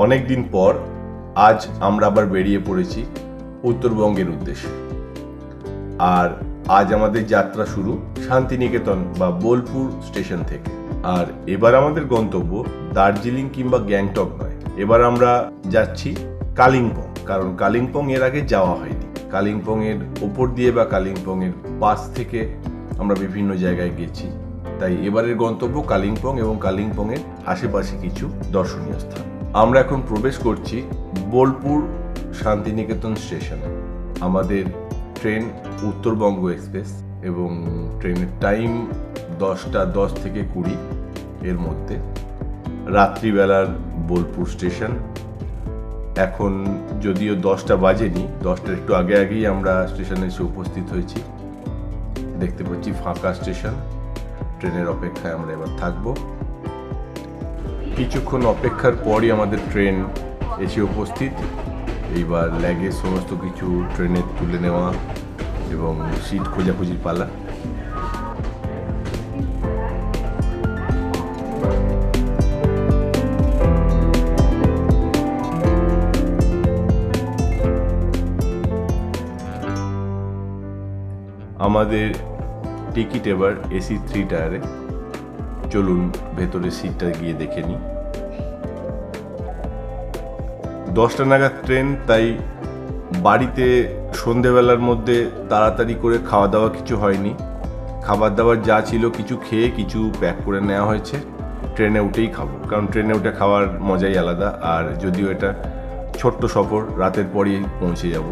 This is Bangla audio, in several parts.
অনেক দিন পর আজ আমরা আবার বেরিয়ে পড়েছি উত্তরবঙ্গের উদ্দেশ্যে। আর আজ আমাদের যাত্রা শুরু শান্তিনিকেতন বা বোলপুর স্টেশন থেকে। আর এবার আমাদের গন্তব্য দার্জিলিং কিংবা গ্যাংটক নয়, এবার আমরা যাচ্ছি কালিম্পং। কারণ কালিম্পং এর আগে যাওয়া হয়নি। কালিম্পং এর ওপর দিয়ে বা কালিম্পং এর পাশ থেকে আমরা বিভিন্ন জায়গায় গেছি, তাই এবারের গন্তব্য কালিম্পং এবং কালিম্পং এর আশেপাশে কিছু দর্শনীয় স্থান। আমরা এখন প্রবেশ করছি বোলপুর শান্তিনিকেতন স্টেশনে। আমাদের ট্রেন উত্তরবঙ্গ এক্সপ্রেস এবং ট্রেনের টাইম 10:10 থেকে 20 এর মধ্যে। রাত্রিবেলার বোলপুর স্টেশন। এখন যদিও 10টা বাজেনি, 10টার একটু আগে আগেই আমরা স্টেশনে এসে উপস্থিত হয়েছি। দেখতে পাচ্ছি ফাঁকা স্টেশন। ট্রেনের অপেক্ষায় আমরা এবার থাকব। কিছুক্ষণ অপেক্ষার পরই আমাদের ট্রেন এসে উপস্থিত। এইবার ল্যাগেজ সমস্ত কিছু ট্রেনে তুলে নেওয়া এবং সিট খোঁজাখুঁজির পালা। আমাদের টিকিট এবার এসি 3 টায়ারে। চলুন ভেতরে সিটটা গিয়ে দেখে নিই। 10টা নাগাদ ট্রেন, তাই বাড়িতে সন্ধেবেলার মধ্যে তাড়াতাড়ি করে খাওয়া দাওয়া কিছু হয়নি। খাবার দাবার যা ছিল কিছু খেয়ে কিছু প্যাক করে নেওয়া হয়েছে। ট্রেনে উঠেই খাবো, কারণ ট্রেনে উঠে খাওয়ার মজাই আলাদা। আর যদিও এটা ছোট্ট সফর, রাতের পরই পৌঁছে যাব,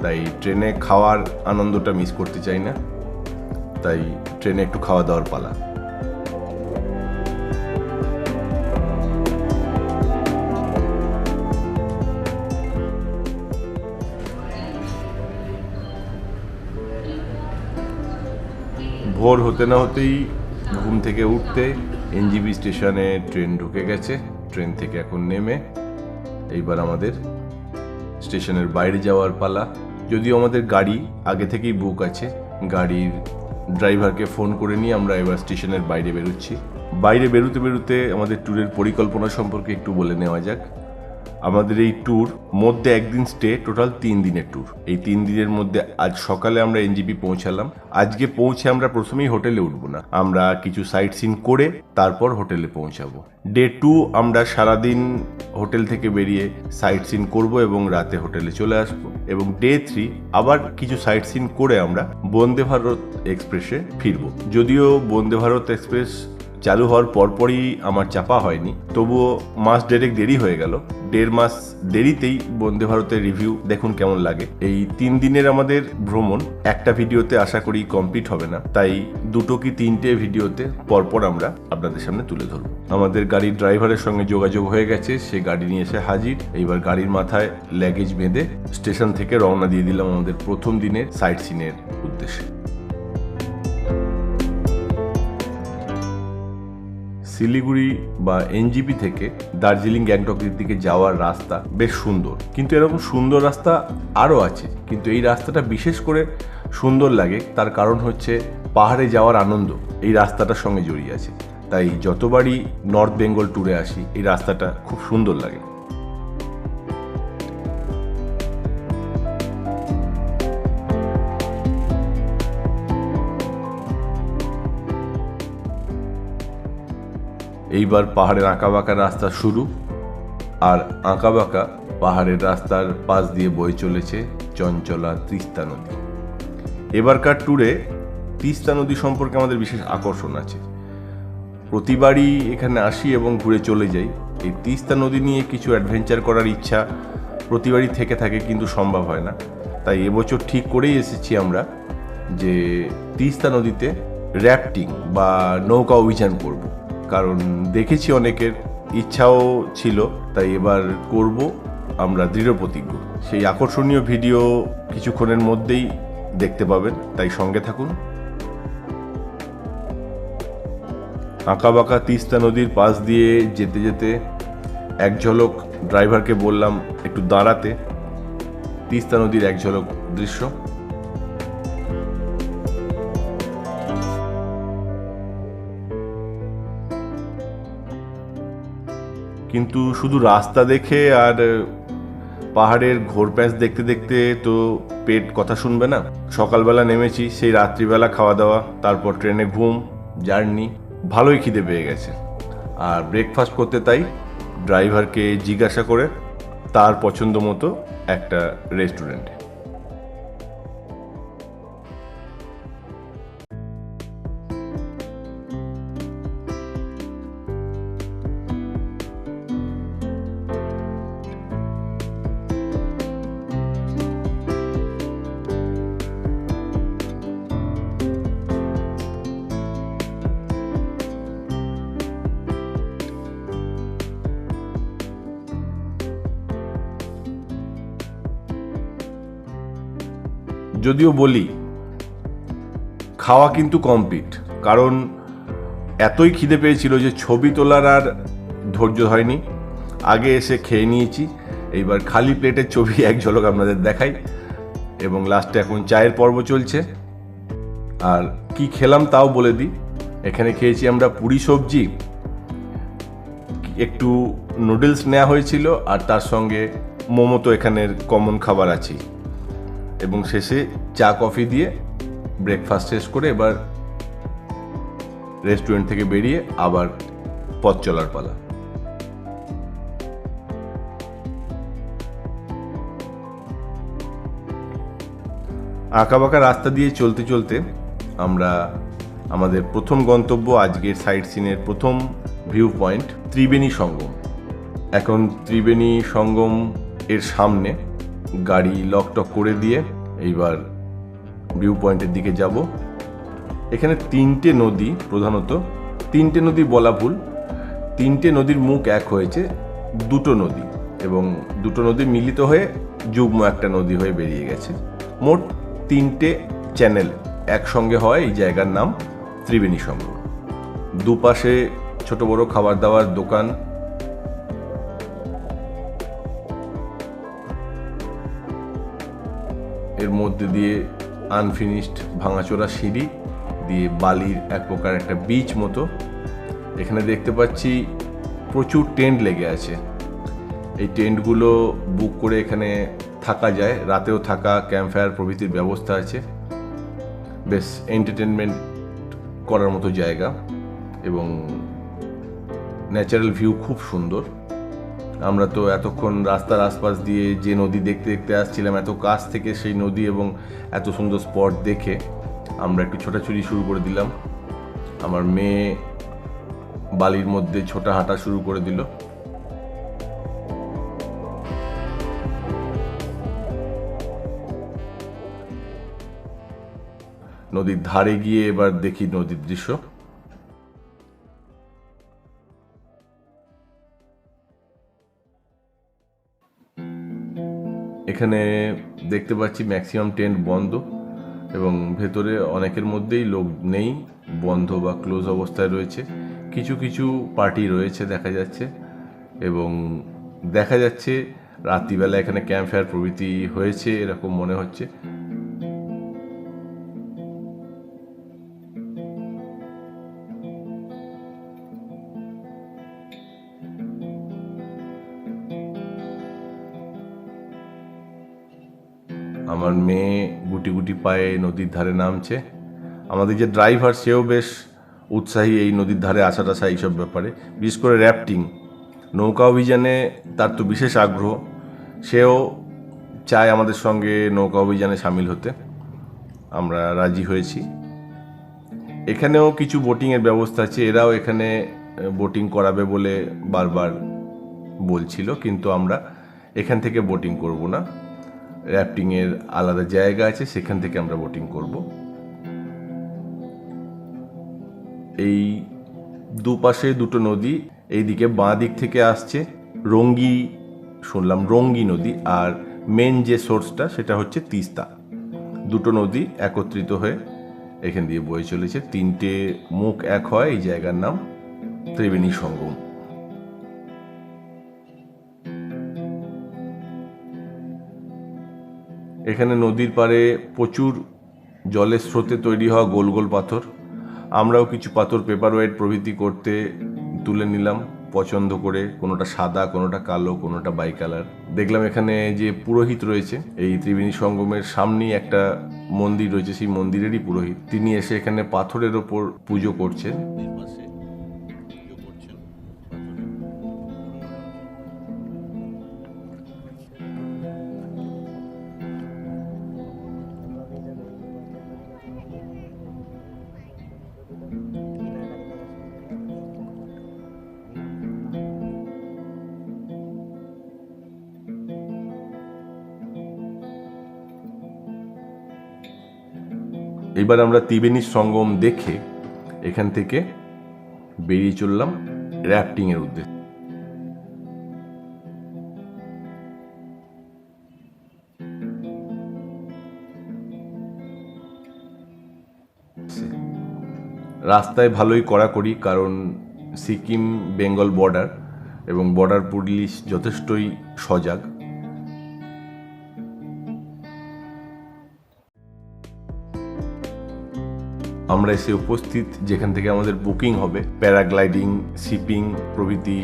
তাই ট্রেনে খাওয়ার আনন্দটা মিস করতে চাই না। তাই ট্রেনে একটু খাওয়া দাওয়ার পালা। ভোর হতে না হতেই ঘুম থেকে উঠতে এনজিবি স্টেশনে ট্রেন ঢুকে গেছে। ট্রেন থেকে এখন নেমে এইবার আমাদের স্টেশনের বাইরে যাওয়ার পালা। যদিও আমাদের গাড়ি আগে থেকেই বুক আছে, গাড়ির ড্রাইভারকে ফোন করে নিয়ে আমরা এবার স্টেশনের বাইরে বেরোচ্ছি। বাইরে বেরোতে বেরোতে আমাদের ট্যুরের পরিকল্পনা সম্পর্কে একটু বলে নেওয়া যাক। আমাদের এই ট্যুর মধ্যে একদিন স্টে, টোটাল 3 দিনের ট্যুর। এই 3 দিনের মধ্যে আজ সকালে আমরা এনজিপি পৌঁছালাম। আজকে পৌঁছে আমরা প্রথমেই হোটেলে উঠবো না, আমরা কিছু সাইট সিন করে তারপর হোটেলে পৌঁছাবো। ডে 2 আমরা সারাদিন হোটেল থেকে বেরিয়ে সাইট সিন করবো এবং রাতে হোটেলে চলে আসবো। এবং ডে 3 আবার কিছু সাইট সিন করে আমরা বন্দে ভারত এক্সপ্রেসে ফিরবো। যদিও বন্দে ভারত এক্সপ্রেস চালু হওয়ার পরপরই আমার চাপা হয়নি, তবুও মাস দেড়েক দেরি হয়ে গেল। 1.5 মাস দেরিতেই বন্দে ভারতের রিভিউ দেখুন কেমন লাগে। এই 3 দিনের আমাদের ভ্রমণ একটা ভিডিওতে আশা করি কমপ্লিট হবে না, তাই 2 কি 3টে ভিডিওতে পরপর আমরা আপনাদের সামনে তুলে ধরব। আমাদের গাড়ির ড্রাইভারের সঙ্গে যোগাযোগ হয়ে গেছে, সে গাড়ি নিয়ে এসে হাজির। এইবার গাড়ির মাথায় ল্যাগেজ বেঁধে স্টেশন থেকে রওনা দিয়ে দিলাম আমাদের প্রথম দিনের সাইট সিনের উদ্দেশ্যে। শিলিগুড়ি বা এনজিপি থেকে দার্জিলিং গ্যাংটকের দিকে যাওয়ার রাস্তা বেশ সুন্দর, কিন্তু এরকম সুন্দর রাস্তা আরও আছে। কিন্তু এই রাস্তাটা বিশেষ করে সুন্দর লাগে, তার কারণ হচ্ছে পাহাড়ে যাওয়ার আনন্দ এই রাস্তাটার সঙ্গে জড়িয়ে আছে। তাই যতবারই নর্থ বেঙ্গল ট্যুরে আসি এই রাস্তাটা খুব সুন্দর লাগে। এইবার পাহাড়ের আঁকাবাঁকা রাস্তা শুরু, আর আঁকাবাঁকা পাহাড়ের রাস্তার পাশ দিয়ে বয়ে চলেছে চঞ্চলা তিস্তা নদী। এবারকার ট্যুরে তিস্তা নদী সম্পর্কে আমাদের বিশেষ আকর্ষণ আছে। প্রতিবারই এখানে আসি এবং ঘুরে চলে যাই। এই তিস্তা নদী নিয়ে কিছু অ্যাডভেঞ্চার করার ইচ্ছা প্রতিবারই থেকে থাকে, কিন্তু সম্ভব হয় না। তাই এবছর ঠিক করেই এসেছি আমরা যে তিস্তা নদীতে র্যাফটিং বা নৌকা অভিযান করব। কারণ দেখেছি অনেকের ইচ্ছাও ছিল, তাই এবার করব আমরা দৃঢ় প্রতিজ্ঞ। সেই আকর্ষণীয় ভিডিও কিছুক্ষণের মধ্যেই দেখতে পাবেন, তাই সঙ্গে থাকুন। আঁকাবাঁকা তিস্তা নদীর পাশ দিয়ে যেতে যেতে এক ঝলক ড্রাইভারকে বললাম একটু দাঁড়াতে। তিস্তা নদীর এক ঝলক দৃশ্য। কিন্তু শুধু রাস্তা দেখে আর পাহাড়ের ঘোরপ্যাচ দেখতে দেখতে তো পেট কথা শুনবে না। সকালবেলা নেমেছি, সেই রাত্রিবেলা খাওয়া দাওয়া, তারপর ট্রেনে ঘুম, জার্নি, ভালোই খিদে পেয়ে গেছে। আর ব্রেকফাস্ট করতে তাই ড্রাইভারকে জিজ্ঞাসা করে তার পছন্দ মতো একটা রেস্টুরেন্টে। যদিও বলি খাওয়া কিন্তু কমপ্লিট, কারণ এতই খিদে পেয়েছিল যে ছবি তোলার আর ধৈর্য হয়নি। আগে এসে খেয়ে নিয়েছি, এইবার খালি প্লেটের ছবি এক ঝলক আপনাদের দেখাই। এবং লাস্টে এখন চায়ের পর্ব চলছে। আর কি খেলাম তাও বলে দিই। এখানে খেয়েছি আমরা পুরি সবজি, একটু নুডলস নেওয়া হয়েছিল, আর তার সঙ্গে মোমো তো এখানের কমন খাবার আছে। এবং শেষে চা কফি দিয়ে ব্রেকফাস্ট শেষ করে এবার রেস্টুরেন্ট থেকে বেরিয়ে আবার পথ চলার পালা। আঁকাবাঁকা রাস্তা দিয়ে চলতে চলতে আমরা আমাদের প্রথম গন্তব্য, আজকের সাইট সিনের প্রথম ভিউ পয়েন্ট ত্রিবেণী সঙ্গম। এখন ত্রিবেণী সঙ্গম এর সামনে গাড়ি লকটক করে দিয়ে এইবার ভিউ পয়েন্টের দিকে যাব। এখানে তিনটে নদী, প্রধানত তিনটে নদী বলা ভুল, তিনটে নদীর মুখ এক হয়েছে দুটো নদী, এবং দুটো নদী মিলিত হয়ে যুগ্ম একটা নদী হয়ে বেরিয়ে গেছে। মোট তিনটে চ্যানেল একসঙ্গে হয় এই জায়গার নাম ত্রিবেণী সঙ্গম। দুপাশে ছোট বড় খাবার দাবার দোকান, এর মধ্যে দিয়ে আনফিনিশড ভাঙাচোরা সিঁড়ি দিয়ে বালির এক প্রকার একটা বিচ মতো। এখানে দেখতে পাচ্ছি প্রচুর টেন্ট লেগে আছে। এই টেন্টগুলো বুক করে এখানে থাকা যায়, রাতেও থাকা, ক্যাম্প ফায়ার প্রভৃতির ব্যবস্থা আছে। বেশ এন্টারটেনমেন্ট করার মতো জায়গা, এবং ন্যাচারাল ভিউ খুব সুন্দর। আমরা তো এতক্ষণ রাস্তার আশপাশ দিয়ে যে নদী দেখতে দেখতে আসছিলাম, এত কাছ থেকে সেই নদী এবং এত সুন্দর স্পট দেখে আমরা একটু ছোটাছুটি শুরু করে দিলাম। আমার মেয়ে বালির মধ্যে ছোটা হাঁটা শুরু করে দিল। নদীর ধারে গিয়ে এবার দেখি নদীর দৃশ্য। এখানে দেখতে পাচ্ছি ম্যাক্সিমাম টেন্ট বন্ধ, এবং ভেতরে অনেকের মধ্যেই লোক নেই, বন্ধ বা ক্লোজ অবস্থায় রয়েছে। কিছু কিছু পার্টি রয়েছে দেখা যাচ্ছে, এবং দেখা যাচ্ছে রাত্রিবেলা এখানে ক্যাম্প ফায়ার প্রভৃতি হয়েছে এরকম মনে হচ্ছে। আমার মেয়ে গুটি গুটি পায়ে নদীর ধারে নামছে। আমাদের যে ড্রাইভার সেও বেশ উৎসাহী এই নদীর ধারে আসা টাসা এইসব ব্যাপারে, বিশেষ করে র্যাফটিং নৌকা অভিযানে তার তো বিশেষ আগ্রহ। সেও চায় আমাদের সঙ্গে নৌকা অভিযানে সামিল হতে। আমরা রাজি হয়েছি। এখানেও কিছু বোটিংয়ের ব্যবস্থা আছে, এরাও এখানে বোটিং করাবে বলে বারবার বলছিল, কিন্তু আমরা এখান থেকে বোটিং করব না। র্যাফটিংয়ের আলাদা জায়গা আছে, সেখান থেকে আমরা বোটিং করব। এই দুপাশে দুটো নদী, এইদিকে বাঁ দিক থেকে আসছে রঙ্গি নদী, আর মেন যে সোর্সটা সেটা হচ্ছে তিস্তা। দুটো নদী একত্রিত হয়ে এখান দিয়ে বয়ে চলেছে। তিনটে মুখ এক হয় এই জায়গার নাম ত্রিবেণী সঙ্গম। এখানে নদীর পাড়ে প্রচুর জলের স্রোতে তৈরি হওয়া গোল গোল পাথর। আমরাও কিছু পাথর পেপার ওয়েট প্রভৃতি করতে তুলে নিলাম, পছন্দ করে, কোনোটা সাদা, কোনোটা কালো, কোনোটা বাই কালার। দেখলাম এখানে যে পুরোহিত রয়েছে, এই ত্রিবেণী সঙ্গমের সামনেই একটা মন্দির রয়েছে, সেই মন্দিরেরই পুরোহিত। তিনি এসে এখানে পাথরের ওপর পুজো করছেন। এবার আমরা ত্রিবেণী সঙ্গম দেখে এখান থেকে বেরিয়ে চললাম র্যাফটিং এর উদ্দেশ্যে। রাস্তায় ভালোই কড়াকড়ি, কারণ সিকিম বেঙ্গল বর্ডার এবং বর্ডার পুলিশ যথেষ্টই সজাগ। আমরা এসে উপস্থিত যেখান থেকে আমাদের বুকিং হবে প্যারাগ্লাইডিং, শিপিং প্রভৃতি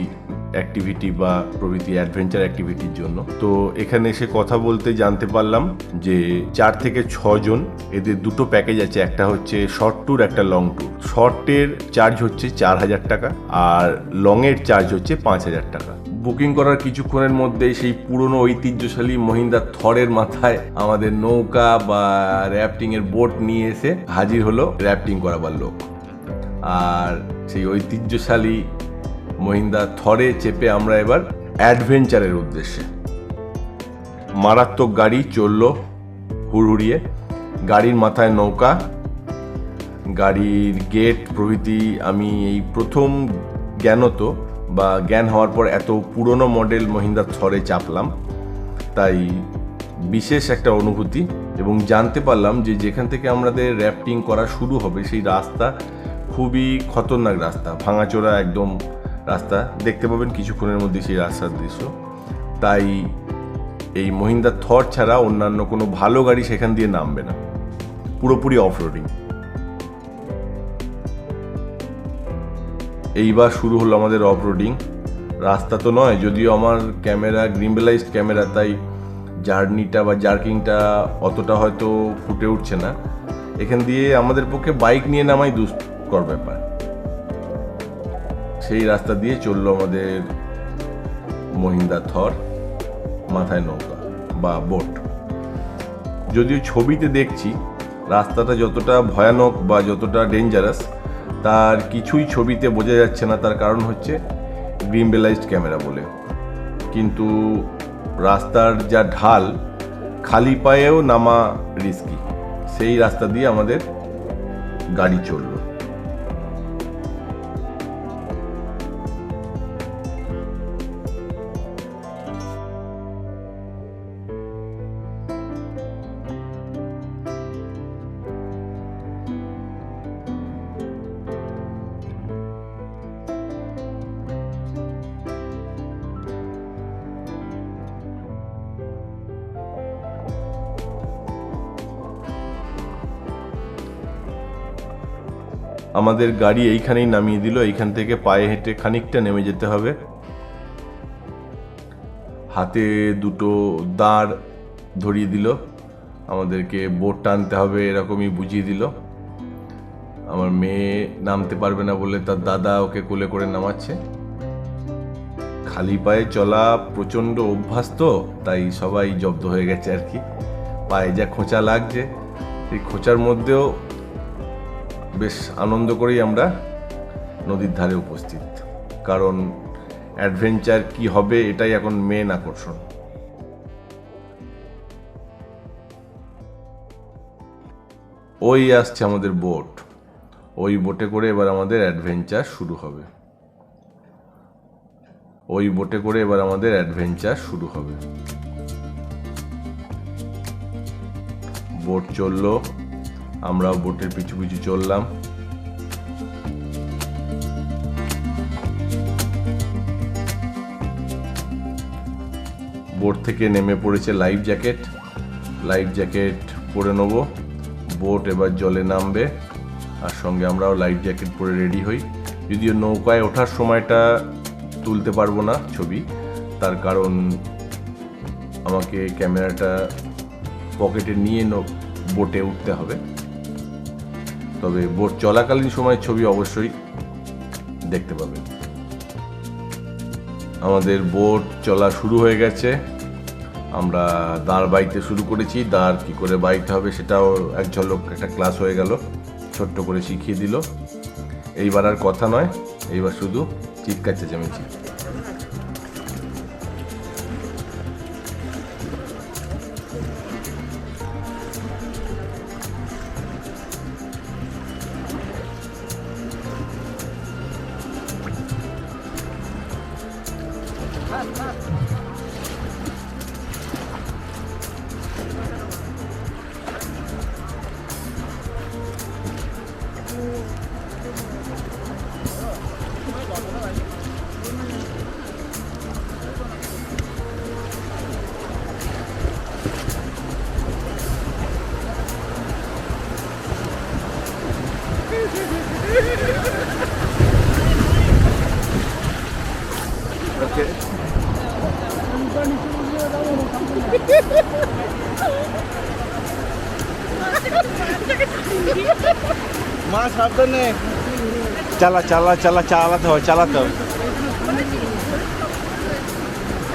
অ্যাক্টিভিটি বা প্রভৃতি অ্যাডভেঞ্চার অ্যাক্টিভিটির জন্য। তো এখানে এসে কথা বলতে জানতে পারলাম যে 4 থেকে 6 জন, এদের দুটো প্যাকেজ আছে, একটা হচ্ছে শর্ট ট্যুর, একটা লং ট্যুর। শর্টের চার্জ হচ্ছে 4,000 টাকা আর লংয়ের চার্জ হচ্ছে 5,000 টাকা। বুকিং করার কিছুক্ষণের মধ্যেই সেই পুরনো ঐতিহ্যশালী মহিন্দ্রা থরের মাথায় আমাদের নৌকা বা র্যাফটিং এর বোট নিয়ে এসে হাজির হলো র্যাফটিং করাবার লোক। আর সেই ঐতিহ্যশালী মহিন্দ্রা থরে চেপে আমরা এবার অ্যাডভেঞ্চারের উদ্দেশ্যে। মারাত্মক গাড়ি চললো হুড়হুড়িয়ে, গাড়ির মাথায় নৌকা, গাড়ির গেট প্রভৃতি। আমি এই প্রথম জ্ঞান হওয়ার পর এত পুরনো মডেল মহিন্দ্রা থরে চাপলাম, তাই বিশেষ একটা অনুভূতি। এবং জানতে পারলাম যে যেখান থেকে আমাদের র্যাফটিং করা শুরু হবে সেই রাস্তা খুবই খতরনাক রাস্তা, ভাঙাচোরা একদম রাস্তা। দেখতে পাবেন কিছুক্ষণের মধ্যে সেই রাস্তার দৃশ্য। তাই এই মহিন্দ্রা থর ছাড়া অন্যান্য কোনো ভালো গাড়ি সেখান দিয়ে নামবে না, পুরোপুরি অফরোডিং। এইবার শুরু হলো আমাদের অফরোডিং। রাস্তা তো নয়, যদিও আমার ক্যামেরা গ্রিম্বেলাইজড ক্যামেরা, তাই জার্নিটা বা জার্কিংটা অতটা হয়তো ফুটে উঠছে না। এখান দিয়ে আমাদের পক্ষে বাইক নিয়ে নামাই দুষ্কর ব্যাপার। সেই রাস্তা দিয়ে চললো আমাদের মহিন্দ্রা থর, মাথায় নৌকা বা বোট। যদিও ছবিতে দেখছি রাস্তাটা যতটা ভয়ানক বা যতটা ডেঞ্জারাস, তার কিছুই ছবিতে বোঝা যাচ্ছে না। তার কারণ হচ্ছে গ্রিম্বেলাইজড ক্যামেরা বলে। কিন্তু রাস্তার যা ঢাল, খালি পায়েও নামা রিস্কি। সেই রাস্তা দিয়ে আমাদের গাড়ি চলল। আমাদের গাড়ি এইখানেই নামিয়ে দিল। এইখান থেকে পায়ে হেঁটে খানিকটা নেমে যেতে হবে। হাতে দুটো দাঁড় ধরিয়ে দিল, আমাদেরকে বোট টানতে হবে এরকমই বুঝিয়ে দিল। আমার মেয়ে নামতে পারবে না বলে তার দাদা ওকে কোলে করে নামাচ্ছে। খালি পায়ে চলা প্রচণ্ড অভ্যাস তো, তাই সবাই জব্দ হয়ে গেছে আর কি। পায়ে যা খোঁচা লাগছে, এই খোঁচার মধ্যেও বেশ আনন্দ করেই আমরা নদীর ধারে উপস্থিত, কারণ অ্যাডভেঞ্চার কি হবে এটাই এখন মেন আকর্ষণ। ওই আসছে আমাদের বোট, ওই বোটে করে এবার আমাদের অ্যাডভেঞ্চার শুরু হবে। ওই বোটে করে এবার আমাদের অ্যাডভেঞ্চার শুরু হবে। বোট চললো, আমরাও বোটের পিছু পিছু চললাম। বোট থেকে নেমে পড়েছে লাইফ জ্যাকেট। লাইফ জ্যাকেট পরে নেব। বোট এবার জলে নামবে, আর সঙ্গে আমরাও লাইফ জ্যাকেট পরে রেডি হই। যদিও নৌকায় ওঠার সময়টা তুলতে পারবো না ছবি, তার কারণ আমাকে ক্যামেরাটা পকেটে নিয়ে বোটে উঠতে হবে। তবে বোট চলাকালীন সময় ছবি অবশ্যই দেখতে পাবেন। আমাদের বোট চলা শুরু হয়ে গেছে, আমরা দাঁড় বাইতে শুরু করেছি। দাঁড় কী করে বাইতে হবে সেটাও এক ঝলক একটা ক্লাস হয়ে গেল, ছোট্ট করে শিখিয়ে দিল। এইবার আর কথা নয়, এইবার শুধু চিৎকার চেঁচামেচি। মা সাবধানে চালাতে হয়।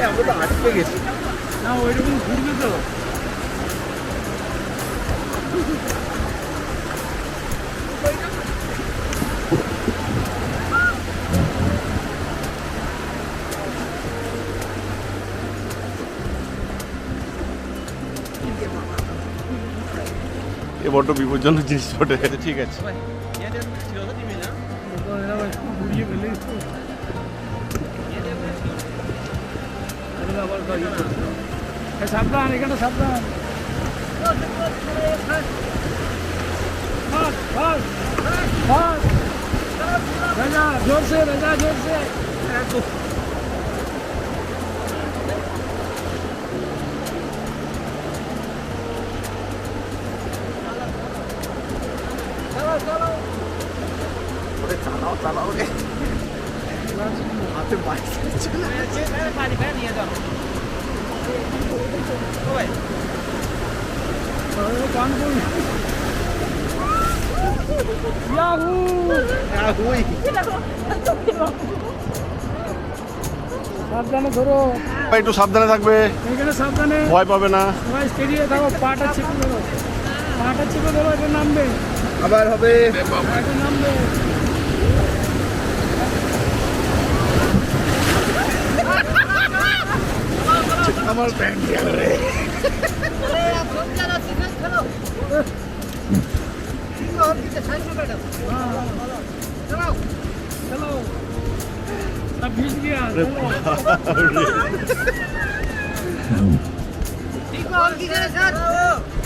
আমরা তো আটকে গেছি না, ওইরকম ঘুরবে তো। এ বড্ড বিপজ্জনক জিনিস বটে। ঠিক আছে, সাবধান, এখানে সাবধান। জোরসে জোরসে। চালাও রে, হাতে বাইক নিয়ে যাও। সাবধানে ধরো, একটু সাবধানে থাকবে, এখানে সাবধানে, ভয় পাবে না। সবাই স্টেডিয়ে থাকো, পাটা চেপে ধরো, এটা নামবে, আবার হবে, এটা নামবে। আমার ব্যাগ গেল রে। चलो सब भीग गया।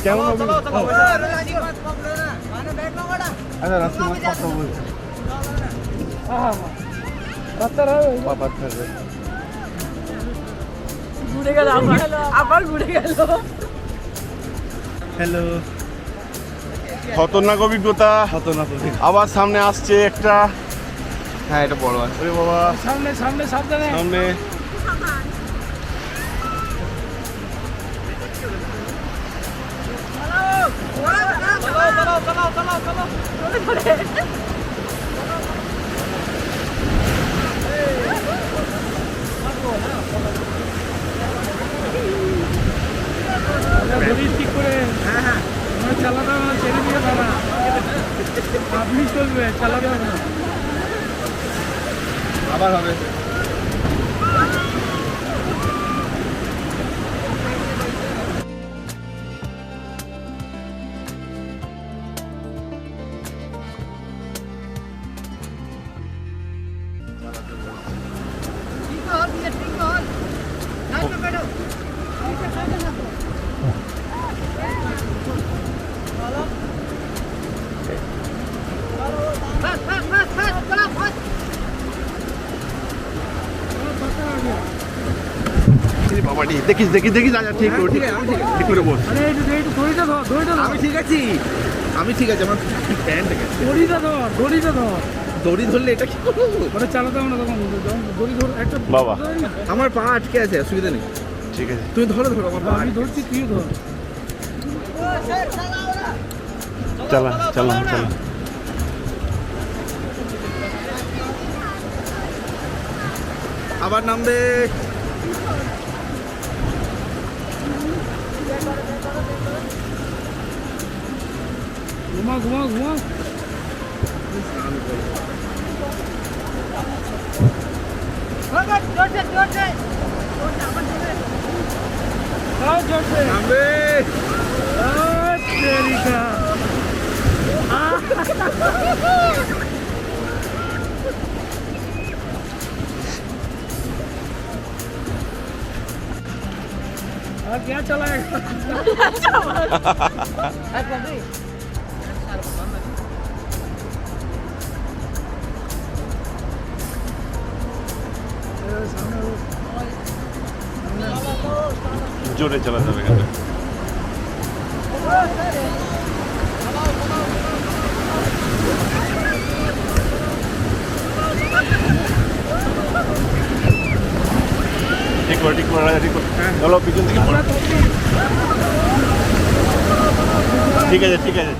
কেমন হবে? আচ্ছা রাস্তা মত কথা বল। রাস্তা রে বাবা থাকে ঘুরে গেল, আবার ঘুরে গেল। হ্যালো, খতরনাক অভিজ্ঞতা। আবার সামনে আসছে একটা। হ্যাঁ এটা বড় আছে। ওরে বাবা, সামনে সামনে সাবধানে। সামনে ঠিক করে চালাতে হবে না, ছেড়ে দিয়ে হবে না, আপনি চলবে, চালাতে হবে না। আবার হবে। দেখিস দেখিস দেখিস, ঠিক করে ঠিক করে বস। আরে দড়িটা ধর, আমি ঠিক আছি, আমার প্যান্ট গেছে। দড়িটা ধর। দড়ি ধরলে এটা কি করবো? ওটা চালাতে হবে না তখন, দড়ি ধর একটা বাবা। ধরে না। আমার পা আটকে আছে, অসুবিধা নেই। ঠিক আছে, তুমি ধরো আমার পা আমি আটকে ধরছি, তুই ধর। চালা চালা চালা। আবার নামবে। ঘুমাও ঘুমাও ঘুমাও। জোরছে নামবে। তেরিকা। और क्या चला है? জোরে চালাতে হবে কিন্তু। ঠিক করে ঠিক করে ঠিক করে চলো পিছন থেকে পড়ো। ঠিক আছে ঠিক আছে।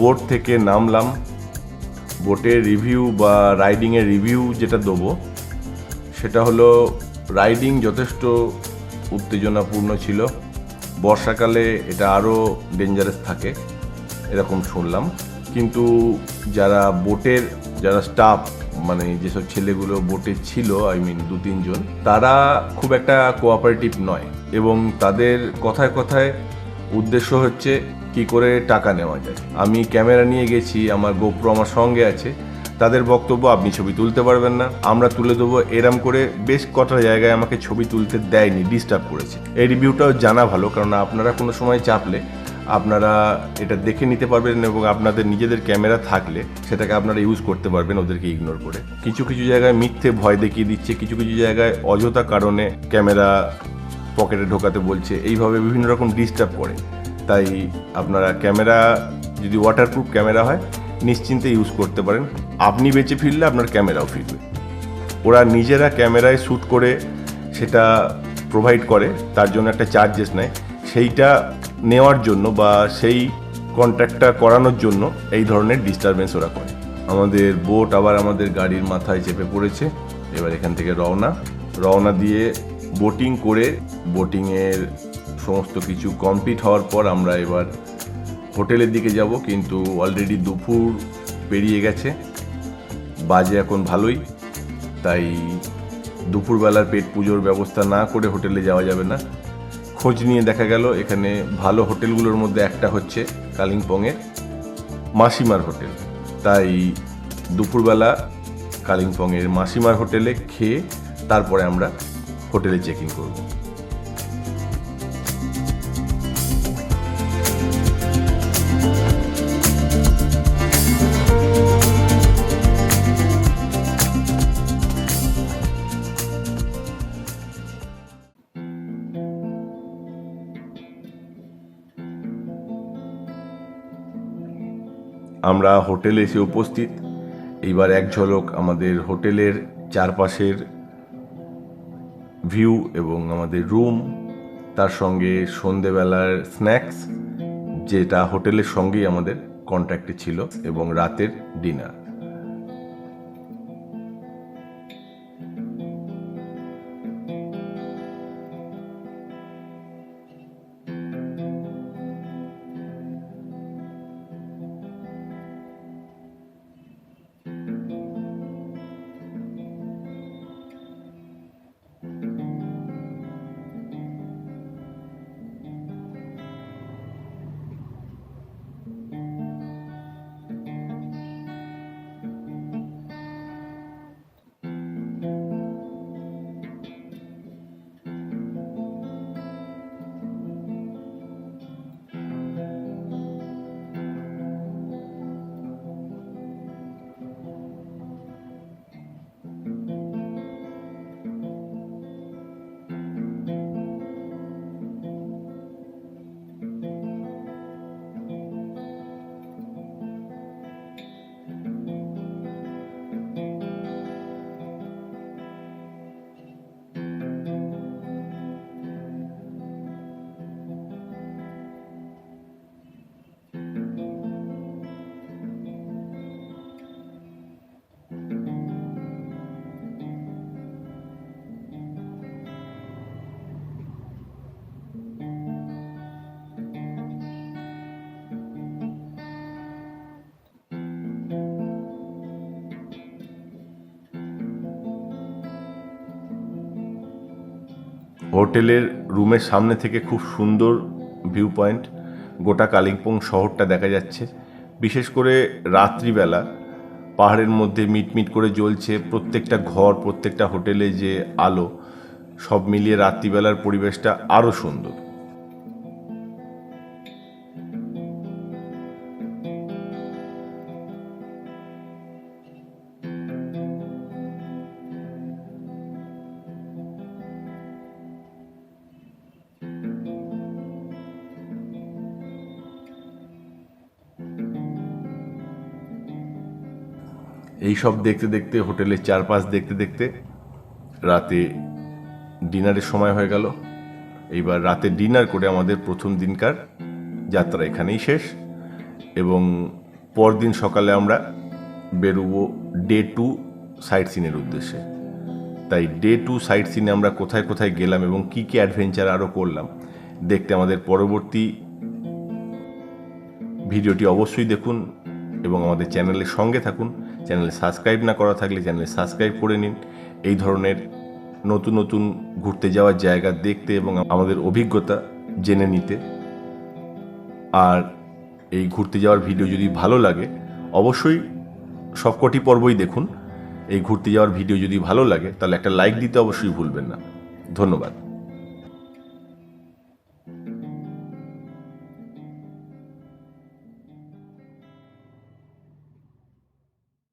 বোট থেকে নামলাম। বোটের রিভিউ বা রাইডিংয়ের রিভিউ যেটা দেবো সেটা হলো রাইডিং যথেষ্ট উত্তেজনাপূর্ণ ছিল। বর্ষাকালে এটা আরও ডেঞ্জারাস থাকে এরকম শুনলাম। কিন্তু যারা স্টাফ মানে যেসব ছেলেগুলো বোটে ছিল, আই মিন 2-3 জন, তারা খুব একটা কোঅপারেটিভ নয় এবং তাদের কথায় কথায় উদ্দেশ্য হচ্ছে কি করে টাকা নেওয়া যায়। আমি ক্যামেরা নিয়ে গেছি, আমার গোপ্রো আমার সঙ্গে আছে, তাদের বক্তব্য আপনি ছবি তুলতে পারবেন না, আমরা তুলে দেবো, এরম করে বেশ কটা জায়গায় আমাকে ছবি তুলতে দেয়নি, ডিস্টার্ব করেছে। এই রিভিউটাও জানা ভালো, কারণ আপনারা কোনো সময় চাপলে আপনারা এটা দেখে নিতে পারবেন এবং আপনাদের নিজেদের ক্যামেরা থাকলে সেটাকে আপনারা ইউজ করতে পারবেন ওদেরকে ইগনোর করে। কিছু কিছু জায়গায় মিথ্যে ভয় দেখিয়ে দিচ্ছে, কিছু কিছু জায়গায় অযথা কারণে ক্যামেরা পকেটে ঢোকাতে বলছে, এইভাবে বিভিন্ন রকম ডিস্টার্ব করে। তাই আপনারা ক্যামেরা যদি ওয়াটারপ্রুফ ক্যামেরা হয় নিশ্চিন্তে ইউজ করতে পারেন। আপনি বেঁচে ফিরলে আপনার ক্যামেরাও ফিরবে। ওরা নিজেরা ক্যামেরায় শ্যুট করে সেটা প্রোভাইড করে, তার জন্য একটা চার্জেস নেয়, সেইটা নেওয়ার জন্য বা সেই কন্ট্রাক্টটা করানোর জন্য এই ধরনের ডিস্টারবেন্স ওরা করে। আমাদের বোট আবার আমাদের গাড়ির মাথায় চেপে পড়েছে। এবার এখান থেকে রওনা দিয়ে বোটিং করে বোটিংয়ের সমস্ত কিছু কমপ্লিট হওয়ার পর আমরা এবার হোটেলের দিকে যাব। কিন্তু অলরেডি দুপুর পেরিয়ে গেছে, বাজে এখন ভালোই, তাই দুপুরবেলার পেট পুজোর ব্যবস্থা না করে হোটেলে যাওয়া যাবে না। খোঁজ নিয়ে দেখা গেল এখানে ভালো হোটেলগুলোর মধ্যে একটা হচ্ছে কালিম্পংয়ের মাসিমার হোটেল। তাই দুপুরবেলা কালিম্পংয়ের মাসিমার হোটেলে খেয়ে তারপরে আমরা হোটেলে চেক ইন করব। আমরা হোটেলে এসে উপস্থিত। এইবার এক ঝলক আমাদের হোটেলের চারপাশের ভিউ এবং আমাদের রুম, তার সঙ্গে সন্ধেবেলার স্ন্যাক্স, যেটা হোটেলের সঙ্গেই আমাদের কন্ট্যাক্টে ছিল, এবং রাতের ডিনার। হোটেলের রুমের সামনে থেকে খুব সুন্দর ভিউ পয়েন্ট, গোটা কালিম্পং শহরটা দেখা যাচ্ছে। বিশেষ করে রাত্রিবেলা পাহাড়ের মধ্যে মিটমিট করে জ্বলছে প্রত্যেকটা ঘর, প্রত্যেকটা হোটেলে যে আলো, সব মিলিয়ে রাত্রিবেলার পরিবেশটা আরও সুন্দর। এই সব দেখতে দেখতে, হোটেলের চারপাশ দেখতে দেখতে রাতে ডিনারের সময় হয়ে গেল। এইবার রাতে ডিনার করে আমাদের প্রথম দিনকার যাত্রা এখানেই শেষ, এবং পরদিন সকালে আমরা বেরোবো ডে 2 সাইট সিনের উদ্দেশ্যে। তাই ডে 2 সাইট সিনে আমরা কোথায় কোথায় গেলাম এবং কী কী অ্যাডভেঞ্চার আরও করলাম দেখতে আমাদের পরবর্তী ভিডিওটি অবশ্যই দেখুন এবং আমাদের চ্যানেলের সঙ্গে থাকুন। চ্যানেলে সাবস্ক্রাইব না করা থাকলে চ্যানেলে সাবস্ক্রাইব করে নিন, এই ধরনের নতুন নতুন ঘুরতে যাওয়ার জায়গা দেখতে এবং আমাদের অভিজ্ঞতা জেনে নিতে। আর এই ঘুরতে যাওয়ার ভিডিও যদি ভালো লাগে অবশ্যই সবকটি পর্বই দেখুন। এই ঘুরতে যাওয়ার ভিডিও যদি ভালো লাগে তাহলে একটা লাইক দিতে অবশ্যই ভুলবেন না। ধন্যবাদ।